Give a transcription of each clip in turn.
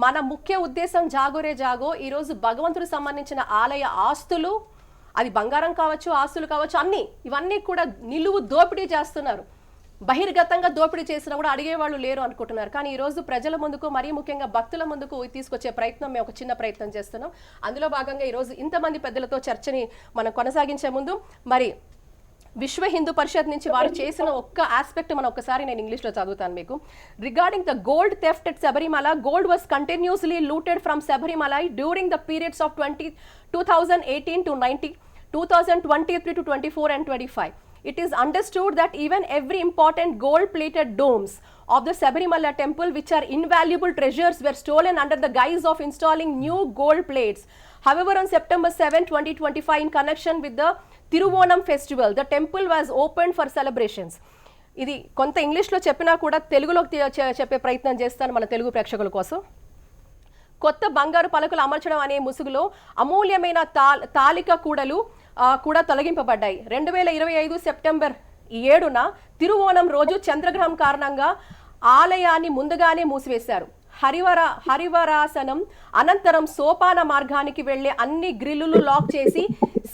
మన ముఖ్య ఉద్దేశం జాగోరే జాగో ఈరోజు భగవంతుడికి సంబంధించిన ఆలయ ఆస్తులు, అది బంగారం కావచ్చు, ఆస్తులు కావచ్చు, ఇవన్నీ కూడా నిలువు దోపిడీ చేస్తున్నారు. బహిర్గతంగా దోపిడీ చేసినా కూడా అడిగేవాళ్ళు లేరు అనుకుంటున్నారు. కానీ ఈరోజు ప్రజల ముందుకు, మరీ ముఖ్యంగా భక్తుల ముందుకు తీసుకొచ్చే ప్రయత్నం మేము ఒక చిన్న ప్రయత్నం చేస్తున్నాం. అందులో భాగంగా ఈరోజు ఇంతమంది పెద్దలతో చర్చని మనం కొనసాగించే ముందు మరి విశ్వ హిందూ పరిషత్ నుంచి వారు చేసిన ఒక్క ఆస్పెక్ట్ మనం ఒకసారి నేను ఇంగ్లీష్లో చదువుతాను మీకు. Regarding the gold theft at Sabarimala, gold was continuously looted from Sabarimala during the periods of 2018 to 90, 2023 to 24 and 25. It is understood that even every important gold-plated domes of the Sabarimala temple, which are invaluable treasures, were stolen under the guise of installing new gold plates. However, on September 7, 2025, in connection with the Thiruvonam festival, the temple was opened for celebrations. ఇది కొంత ఇంగ్లీష్లో చెప్పినా కూడా తెలుగులో చెప్పే ప్రయత్నం చేస్తాను మన తెలుగు ప్రేక్షకుల కోసం. కొత్త బంగారు పలకలు అమర్చడం అనే ముసుగులో అమూల్యమైన తాలిక కూడలు కూడా తొలగింపబడ్డాయి. 2025 సెప్టెంబర్ 7న తిరువోణం రోజు చంద్రగ్రహం కారణంగా ఆలయాన్ని ముందుగానే మూసివేశారు. హరివరాసనం అనంతరం సోపాన మార్గానికి వెళ్లే అన్ని గ్రిల్లులు లాక్ చేసి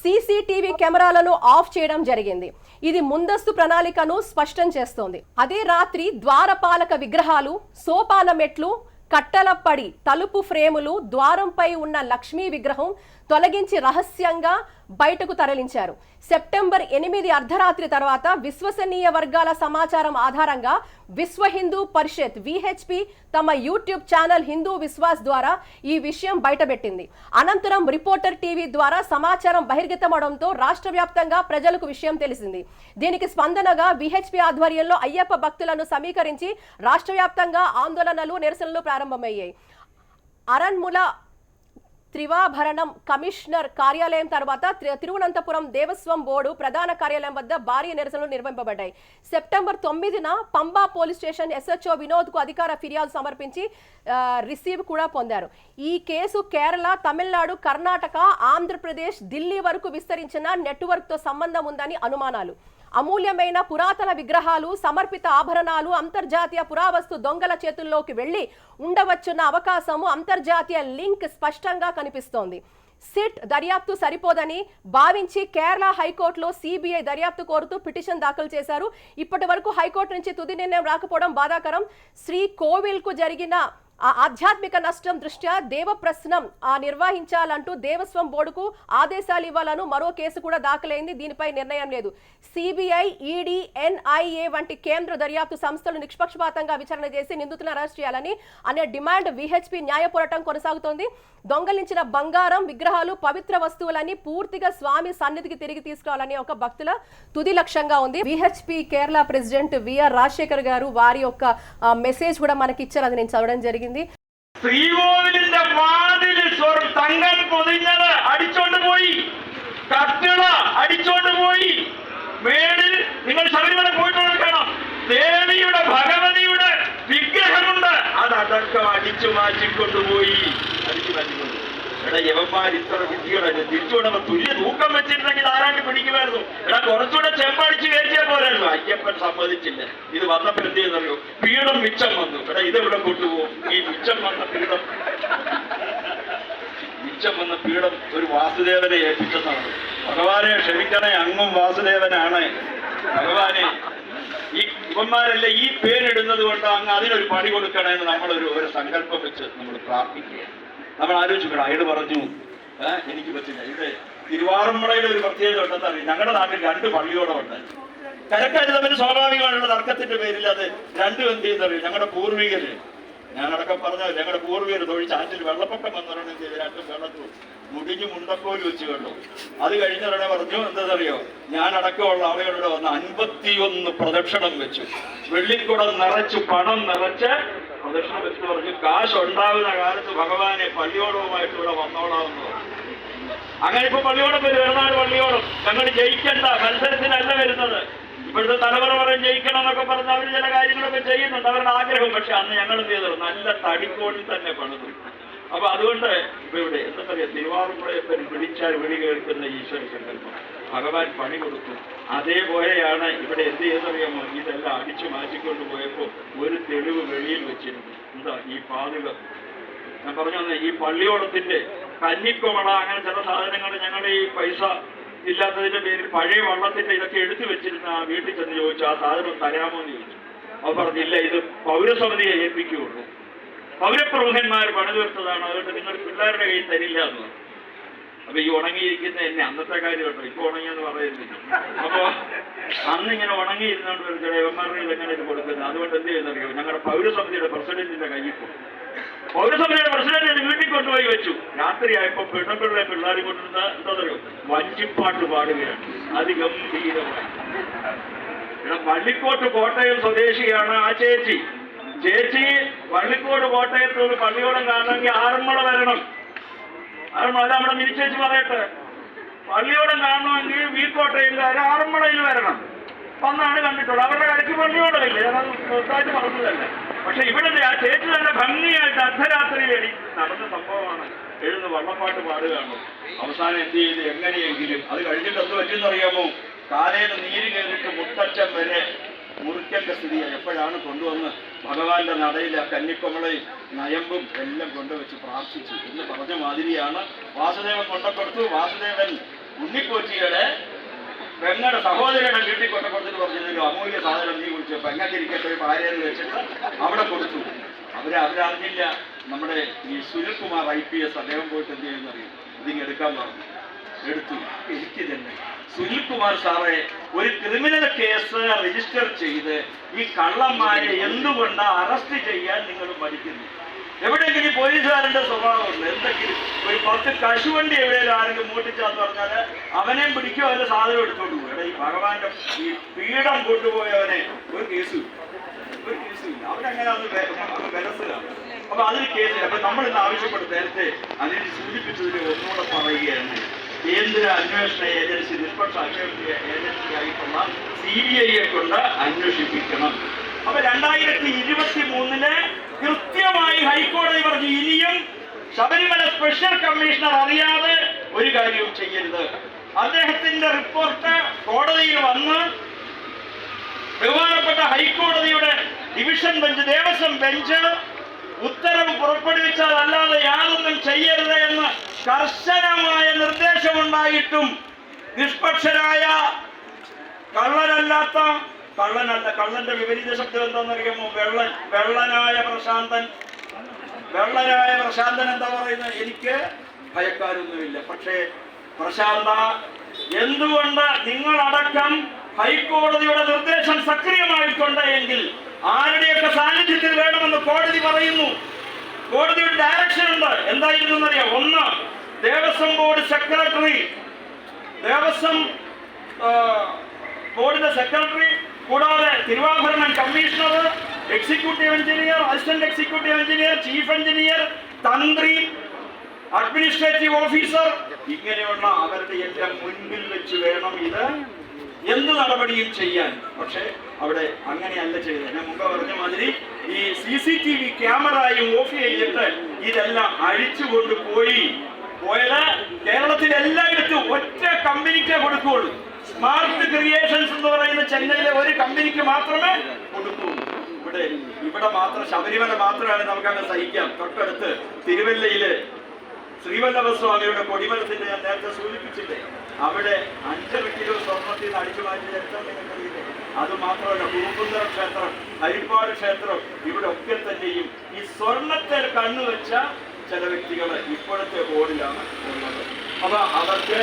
సీసీటీవీ కెమెరాలను ఆఫ్ చేయడం జరిగింది. ఇది ముందస్తు ప్రణాళికను స్పష్టం చేస్తోంది. అదే రాత్రి ద్వారపాలక విగ్రహాలు, సోపాన మెట్లు, కట్టల పడి తలుపు ఫ్రేములు, ద్వారంపై ఉన్న లక్ష్మీ విగ్రహం తొలగించి రహస్యంగా బయటకు తరలించారు. సెప్టెంబర్ 8 అర్ధరాత్రి తర్వాత విశ్వసనీయ వర్గాల సమాచారం ఆధారంగా విశ్వ హిందూ పరిషత్ విహెచ్పి తమ యూట్యూబ్ ఛానల్ హిందూ విశ్వాస్ ద్వారా ఈ విషయం బయటపెట్టింది. అనంతరం రిపోర్టర్ టీవీ ద్వారా సమాచారం బహిర్గతమవడంతో రాష్ట్ర వ్యాప్తంగా ప్రజలకు విషయం తెలిసింది. దీనికి స్పందనగా విహెచ్పి ఆధ్వర్యంలో అయ్యప్ప భక్తులను సమీకరించి రాష్ట్ర వ్యాప్తంగా ఆందోళనలు, నిరసనలు ప్రారంభమయ్యాయి. అరణ్ముల త్రివాభరణం కమిషనర్ కార్యాలయం తర్వాత తిరువనంతపురం దేవస్వం బోర్డు ప్రధాన కార్యాలయం వద్ద భారీ నిరసనలు నిర్వహింపబడ్డాయి. September 9న Pamba police station SHO వినోద్కు అధికార ఫిర్యాదు సమర్పించి రిసీవ్ కూడా పొందారు. ఈ కేసు కేరళ, తమిళనాడు, కర్ణాటక, ఆంధ్రప్రదేశ్, ఢిల్లీ వరకు విస్తరించిన నెట్వర్క్తో సంబంధం ఉందని అనుమానాలు. అమూల్యమైన పురాతన విగ్రహాలు, సమర్పిత ఆభరణాలు అంతర్జాతీయ పురావస్తు దొంగల చేతుల్లోకి వెళ్లి ఉండవచ్చున్న అవకాశము అంతర్జాతీయ లింక్ స్పష్టంగా కనిపిస్తోంది. సిట్ దర్యాప్తు సరిపోదని భావించి కేరళ హైకోర్టులో సిబిఐ దర్యాప్తు కోరుతూ పిటిషన్ దాఖలు చేశారు. ఇప్పటి వరకు హైకోర్టు నుంచి తుది నిర్ణయం రాకపోవడం బాధాకరం. శ్రీ కోవిల్కు జరిగిన ఆధ్యాత్మిక నష్టం దృష్ట్యా దేవప్రశ్నం నిర్వహించాలంటూ దేవస్వం బోర్డుకు ఆదేశాలు ఇవ్వాలను మరో కేసు కూడా దాఖలైంది. దీనిపై నిర్ణయం లేదు. సిబిఐ, ఈడీ, ఎన్ఐఏ వంటి కేంద్ర దర్యాప్తు సంస్థలు నిష్పక్షపాతంగా విచారణ చేసి నిందితులను అరెస్ట్ చేయాలని అనే డిమాండ్ విహెచ్పి న్యాయ పోరాటం కొనసాగుతోంది. దొంగలించిన బంగారం, విగ్రహాలు, పవిత్ర వస్తువులని పూర్తిగా స్వామి సన్నిధికి తిరిగి తీసుకురావాలని ఒక భక్తుల తుది లక్ష్యంగా ఉంది. VHP Kerala president VR Rajasekhar garu వారి యొక్క మెసేజ్ కూడా మనకి ఇచ్చారు. అది నేను చదవడం జరిగింది. ശ്രീകോവിലിന്റെ വാതിൽ തങ്കം പൊതിഞ്ഞത് അടിച്ചോണ്ട് പോയി, കട്ടിള അടിച്ചോണ്ട് പോയി. മേളിൽ നിങ്ങൾ ശബരിമല പോയിട്ടുള്ളത് കാണാം, ദേവിയുടെ ഭഗവതിയുടെ വിഗ്രഹമുണ്ട്, അതടക്കം അടിച്ചു മാറ്റിക്കൊണ്ടുപോയി. അടിച്ചു മാറ്റിക്കൊണ്ടു. എടാ യവന്മാർ ഇത്ര വിദ്യകളല്ലേ, തിരിച്ചുകൊണ്ടപ്പോ തുല്യ തൂക്കം വെച്ചിരുന്നെങ്കിൽ ആരാണ്ട് പിടിക്കുമായിരുന്നു. എടാ കുറച്ചുകൂടെ ചെമ്പടിച്ച് കയറ്റിയാൽ പോരായിരുന്നു. അയ്യപ്പൻ സമ്മതിച്ചില്ല. ഇത് വന്നപ്പോ എന്ത് ചെയ്യുന്നറിയോ, പീഠം മിച്ചം വന്നു. എടാ ഇതെവിടെ കൊണ്ടുപോകും? ഈ മിച്ചം വന്ന പീഠം ഒരു വാസുദേവനെ ഏൽപ്പിച്ചതാണ്. ഭഗവാനെ ക്ഷമിക്കണേ, അങ്ങും വാസുദേവനാണ്. ഭഗവാനെ ഈ ഇവന്മാരല്ലേ ഈ പേരിടുന്നത് കൊണ്ട് അങ്ങ് അതിനൊരു പണി കൊടുക്കണമെന്ന് നമ്മളൊരു സങ്കല്പം വെച്ച് നമ്മൾ പ്രാർത്ഥിക്കുക. നമ്മൾ ആലോചിക്കണം. അയാൾ പറഞ്ഞു എനിക്ക് പറ്റില്ല. ഇവിടെ തിരുവാറന്മുളയുടെ ഒരു പ്രത്യേകത ഉണ്ടെന്ന് അറിയാം. ഞങ്ങളുടെ നാട്ടിൽ 2 പള്ളിയോടമുണ്ട്. കരക്കാര് തമ്മിൽ സ്വാഭാവികമായിട്ടുള്ള തർക്കത്തിന്റെ പേരിൽ അത് രണ്ടും എന്ത് ചെയ്യുന്നറിയാം. ഞങ്ങളുടെ പൂർവികര്, ഞാനടക്കം പറഞ്ഞാൽ ഞങ്ങളുടെ പൂർവികർ തൊഴിച്ചാറ്റിൽ വെള്ളപ്പൊക്കം വന്നിടണം എന്ത് ചെയ്ത് 2 വെള്ളത്തിൽ മുടിഞ്ഞു മുണ്ടക്കോല് വെച്ച് കണ്ടു. അത് കഴിഞ്ഞുടനെ പറഞ്ഞു എന്താണെന്നറിയോ, ഞാനടക്കമുള്ള ആളുകളുടെ വന്ന് 51 പ്രദക്ഷിണം വെച്ചു. വെള്ളിക്കുടം നിറച്ച് പണം നിറച്ച് പ്രദക്ഷിണം വെച്ച് പറഞ്ഞു, കാശ് ഉണ്ടാകുന്ന കാലത്ത് ഭഗവാനെ പള്ളിയോടവുമായിട്ട് ഇവിടെ വന്നോളാമെന്ന് പറഞ്ഞു. അങ്ങനെ ഇപ്പൊ പള്ളിയോടം വരും, എറണാട് പള്ളിയോടം. ഞങ്ങൾ ജയിക്കണ്ട, മത്സരത്തിനല്ല വരുന്നത്. ഇപ്പോഴത്തെ തലമുറ പറയും ജയിക്കണം എന്നൊക്കെ പറഞ്ഞ് അവർ ചില കാര്യങ്ങളൊക്കെ ചെയ്യുന്നുണ്ട്, അവരുടെ ആഗ്രഹം. പക്ഷെ അന്ന് ഞങ്ങൾ എന്ത് ചെയ്തു, നല്ല തടിക്കോടിൽ തന്നെ പണിതു. അപ്പൊ അതുകൊണ്ട് ഇപ്പൊ ഇവിടെ എന്താ പറയാ, തിരുവാറന്മുളയെ വിളിച്ചാൽ വിളി കേൾക്കുന്ന ഈശ്വര സങ്കല്പം ഭഗവാൻ പണി കൊടുത്തു. അതേപോലെയാണ് ഇവിടെ എന്ത് ചെയ്തറിയാമോ, ഇതെല്ലാം അടിച്ചു മാറ്റിക്കൊണ്ട് പോയപ്പോ ഒരു തെളിവ് വെളിയിൽ വെച്ചിരുന്നു. എന്താ ഈ പാതുക ഞാൻ പറഞ്ഞു തന്നെ ഈ പള്ളിയോടത്തിന്റെ കന്നിക്കൊമള അങ്ങനെ ചില സാധനങ്ങൾ ഞങ്ങളുടെ ഈ പൈസ ഇല്ലാത്തതിന്റെ പേരിൽ പഴയ വള്ളത്തിന്റെ ഇതൊക്കെ എടുത്തു വെച്ചിരുന്ന ആ വീട്ടിൽ ചെന്ന് ചോദിച്ചു ആ സാധനം തരാമോ എന്ന് ചോദിച്ചു. അവർ പറഞ്ഞില്ല, ഇത് പൗരസമിതിയെ ഏൽപ്പിക്കുകയുള്ളൂ, പൗരപ്രമുഖന്മാർ പണിതീർത്തതാണ്, അതുകൊണ്ട് നിങ്ങൾ പിള്ളേരുടെ കയ്യിൽ തരില്ല എന്ന് പറഞ്ഞു. അപ്പൊ ഈ ഉണങ്ങിയിരിക്കുന്ന എന്നെ അന്നത്തെ കാര്യം കേട്ടോ, ഇപ്പൊ ഉണങ്ങിയെന്ന് പറയുന്നില്ല. അപ്പൊ അന്ന് ഇങ്ങനെ ഉണങ്ങിയിരുന്നോണ്ട് ചില യവന്മാരുടെ ഇതെങ്ങനെ ഇത് കൊടുക്കുന്നത്, അതുകൊണ്ട് എന്ത് ചെയ്യുന്നറിയോ, ഞങ്ങളുടെ പൗരസമിതിയുടെ പ്രസിഡന്റിന്റെ കയ്യിൽ പോകും. പൗരസമിതിയുടെ പ്രസിഡന്റ് വീട്ടിൽ കൊണ്ടുപോയി വെച്ചു. രാത്രിയായപ്പോ പെണ്ണുപിള്ളെ പിള്ളേരും കൊണ്ടിരുന്ന എന്താ പറയുക, വഞ്ചിപ്പാട്ട് പാടുകയാണ് അതിഗംഭീരമായി. വള്ളിക്കോട്ട് കോട്ടയം സ്വദേശിയാണ് ആ ചേച്ചി. വള്ളിക്കോട് കോട്ടയത്ത് ഒരു പള്ളിയോടം കാണണമെങ്കിൽ ആറന്മുള വരണം. ആറന്മുള അത് നമ്മുടെ മിനിച്ചേച്ചി പറയട്ടെ, പള്ളിയോടം കാണണമെങ്കിൽ വീക്കോട്ടയംകാർ ആറന്മുളയിൽ വരണം. വന്നാണ് കണ്ടിട്ടുള്ളത്. അവരുടെ കരയ്ക്ക് പള്ളിയോടമില്ല, ഞാനത് സ്വന്തമായിട്ട് പറഞ്ഞതല്ല. പക്ഷെ ഇവിടെ ആ ചേച്ചി തന്നെ ഭംഗിയായിട്ട് അർദ്ധരാത്രിയിൽ എണീറ്റ് നടന്ന സംഭവമാണ്. എഴുന്ന് വള്ളപ്പാട്ട് പാടുകയാണ്. അവസാനം എന്ത് ചെയ്ത് എങ്ങനെയെങ്കിലും അത് കഴിഞ്ഞിട്ട് എന്ത് പറ്റുമെന്നറിയാമോ, കാലയിൽ നീര് കയറിയിട്ട് മുട്ടറ്റം വരെ മുറിക്കേണ്ട സ്ഥിതിയാണ്. എപ്പോഴാണ് കൊണ്ടുവന്ന് ഭഗവാന്റെ നടയിൽ ആ കന്നിക്കൊമളയും നയമ്പും എല്ലാം കൊണ്ടുവച്ച് പ്രാർത്ഥിച്ചു എന്ന് പറഞ്ഞ മാതിരിയാണ് വാസുദേവൻ കൊണ്ടക്കൊടുത്തു. വാസുദേവൻ ഉണ്ണിക്കോച്ചിയുടെ പെങ്ങളുടെ സഹോദരയുടെ വീട്ടിൽ കൊണ്ടക്കൊടുത്തിട്ട് പറഞ്ഞിരുന്നു, അമൂല്യ സാധനം നീ കുറിച്ച് പെങ്ങത്തിരിക്കട്ടെ ഒരു ഭാര്യയെന്ന് വെച്ചിട്ട് അവിടെ കൊടുത്തു. അവരറിഞ്ഞില്ല. നമ്മുടെ ഈ സുനിൽകുമാർ IPS അദ്ദേഹം പോയിട്ട് എന്ത് ചെയ്യുന്നറിയും, ഇതിങ്ങ് എടുക്കാൻ പറഞ്ഞു. എടുത്തു. എനിക്ക് തന്നെ സുനിൽകുമാർ സാറെ ഒരു ക്രിമിനൽ കേസ് രജിസ്റ്റർ ചെയ്ത് ഈ കള്ളന്മാരെ എന്തുകൊണ്ട് അറസ്റ്റ് ചെയ്യാൻ നിങ്ങൾ മടിക്കുന്നു? എവിടെയെങ്കിലും പോലീസുകാരന്റെ സ്വഭാവമുണ്ട്. എന്തെങ്കിലും ഒരു 10 കശുവണ്ടി എവിടെയെങ്കിലും ആരെങ്കിലും മൂട്ടിച്ചാന്ന് പറഞ്ഞാൽ അവനെയും പിടിക്കും, അവന്റെ സാധനം എടുത്തോണ്ട് പോകും. എടാ, ഈ ഭഗവാന്റെ ഈ പീഠം കൊണ്ടുപോയവനെ ഒരു കേസും അവരങ്ങനെ അത് വിലസിലാണ്. അപ്പൊ അതിന് കേസില്ല. അപ്പൊ നമ്മൾ ഇന്ന് ആവശ്യപ്പെടും, നേരത്തെ അതിന് സൂചിപ്പിച്ചതിന് ഒന്നുകൂടെ പറയുകയാണ്, കേന്ദ്ര അന്വേഷണ ഏജൻസി, നിഷ്പക്ഷ അന്വേഷണ ഏജൻസിയായിട്ടുള്ള CBIയെ കൊണ്ട് അന്വേഷിപ്പിക്കണം. അപ്പൊ 2023 കൃത്യമായി ഹൈക്കോടതി പറഞ്ഞു, ഇനിയും ശബരിമല സ്പെഷ്യൽ കമ്മീഷണർ അറിയാതെ ഒരു കാര്യവും ചെയ്യരുത്. അദ്ദേഹത്തിന്റെ റിപ്പോർട്ട് കോടതിയിൽ വന്ന് ബഹുമാനപ്പെട്ട ഹൈക്കോടതിയുടെ ഡിവിഷൻ ബെഞ്ച്, ദേവസ്വം ബെഞ്ച് ഉത്തരവ് പുറപ്പെടുവിച്ചാൽ അല്ലാതെ യാതൊന്നും ചെയ്യരുത് എന്ന് കർശനമായ നിർദ്ദേശമുണ്ടായിട്ടും നിഷ്പക്ഷരായ കള്ളന്റെ വിപരീത ശബ്ദം എന്താണെന്നറിയാമോ, വെള്ളനായ പ്രശാന്തൻ എന്താ പറയുന്നത്, എനിക്ക് ഭയക്കാരൊന്നുമില്ല. പക്ഷേ പ്രശാന്ത, എന്തുകൊണ്ട് നിങ്ങളടക്കം ഹൈക്കോടതിയുടെ നിർദ്ദേശം സക്രിയമായിട്ടുണ്ട് എങ്കിൽ ആരുടെയൊക്കെ സാന്നിധ്യത്തിൽ വേണമെന്ന് കോടതി പറയുന്നു. കോടതിയുടെ ഡയറക്ഷൻ ഉണ്ട്. എന്തായിരുന്നു എന്നറിയാം? 1, ദേവസ്വം ബോർഡ് സെക്രട്ടറി, ദേവസ്വം ബോർഡിന്റെ സെക്രട്ടറി, കൂടാതെ തിരുവാഭരണം commissioner, executive engineer, assistant executive engineer, chief engineer, തന്ത്രി, അഡ്മിനിസ്ട്രേറ്റീവ് ഓഫീസർ, ഇങ്ങനെയുള്ള അവരുടെ എല്ലാം മുൻപിൽ വെച്ച് വേണം ഇത് എന്ത് നടപടിയും ചെയ്യാൻ. പക്ഷെ അവിടെ അങ്ങനെയല്ല ചെയ്തത്. ഞാൻ മുമ്പ് പറഞ്ഞ മാതിരി ഈ CCTV ക്യാമറയും ഓഫ് ചെയ്തിട്ട് ഇതെല്ലാം അഴിച്ചുകൊണ്ട് പോയത് കേരളത്തിൽ എല്ലായിടത്തും ഒറ്റ കമ്പനിക്ക് കൊടുക്കുകയുള്ളൂ. സ്മാർട്ട് ക്രിയേഷൻസ് എന്ന് പറയുന്ന ചെന്നൈയിലെ ഒരു കമ്പനിക്ക് മാത്രമേ കൊടുക്കുകയുള്ളൂ. ഇവിടെ മാത്രം ശബരിമല മാത്രമാണ് നമുക്കങ്ങ് സഹിക്കാം. തൊട്ടടുത്ത് തിരുവല്ലയില് ശ്രീവല്ലഭസ്വാമിയുടെ കൊടിമരത്തിന്റെ ഞാൻ നേരത്തെ സൂചിപ്പിച്ചില്ലേ, അവിടെ 5 കിലോ സ്വർണ്ണത്തിൽ നിന്ന് അടിച്ചു മാറ്റി ചരിത്രം നിങ്ങൾക്കറിയില്ലേ? അത് മാത്രമല്ല, കുറുമ്പുന്തറ ക്ഷേത്രം, ഹരിപ്പാട് ക്ഷേത്രം, ഇവിടെ ഒക്കെ തന്നെയും ഈ സ്വർണ്ണത്തിൽ കണ്ണുവെച്ച ചില വ്യക്തികൾ ഇപ്പോഴത്തെ ബോർഡിലാണ് ഉള്ളത്. അപ്പൊ അവർക്ക്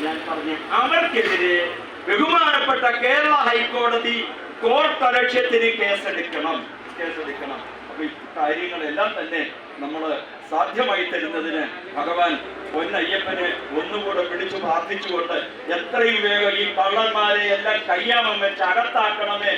ഞാൻ പറഞ്ഞു, അവർക്കെതിരെ ബഹുമാനപ്പെട്ട കേരള ഹൈക്കോടതി കോർട്ടലക്ഷ്യത്തിന് കേസെടുക്കണം. അപ്പൊ ഈ കാര്യങ്ങളെല്ലാം തന്നെ നമ്മൾ സാധ്യമായി തരുന്നതിന് ഭഗവാൻ പൊന്നയ്യപ്പനെ ഒന്നുകൂടെ പിടിച്ചു പ്രാർത്ഥിച്ചുകൊണ്ട് എത്രയും വേഗം ഈ കള്ളന്മാരെ എല്ലാം കയ്യാമം വെച്ച് അകത്താക്കണമേ